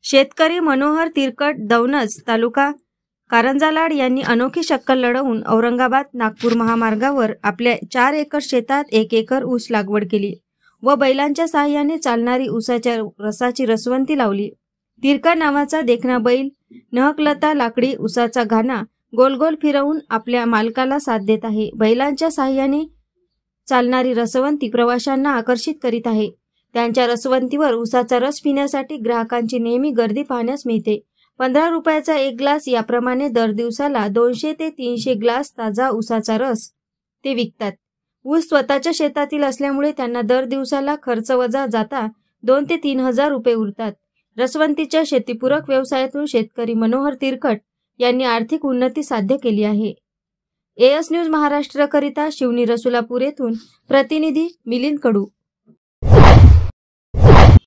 शेतकरी मनोहर तिरकट दौंडज तालुका कारंजालाड यांनी अनोखी शक्कल लढवून औरंगाबाद नागपूर महामार्गावर आपल्या 4 एकर शेतात 1 एकर ऊस लागवड केली व बैलांच्या साहाय्याने चालणारी ऊसाच्या रसाची रसवंती लावली। तिरका नावाचा देखणा बैल नहकलता लाकडी ऊसाचा घाना गोल गोल फिरवून आपल्या मालकाला साथ देत आहे। बैलांच्या साहाय्याने चालणारी रसवंती प्रवाशांना आकर्षित करीत आहे। त्यांच्या रसवंतीवर ऊसाचा रस पिण्यासाठी ग्राहकांची नेहमी गर्दी पाहण्यास मिळते। 15 रुपयाचा एक ग्लास याप्रमाणे दर दिवसाला 200 ते 300 ग्लास ताजा ऊसाचा रस ते विकतात। ऊस स्वतःच्या शेतातील असल्यामुळे त्यांना दर दिवसाला खर्च वजा जाता 2 ते 3 हजार रुपये उरतात। रसवंतीच्या शेतीपूरक व्यवसायातून शेतकरी मनोहर तिरकट यांनी आर्थिक उन्नती साध्य केली आहे। एएस न्यूज महाराष्ट्र करिता शिवनी रसुलापूर येथून प्रतिनिधी मिलिंद कडू।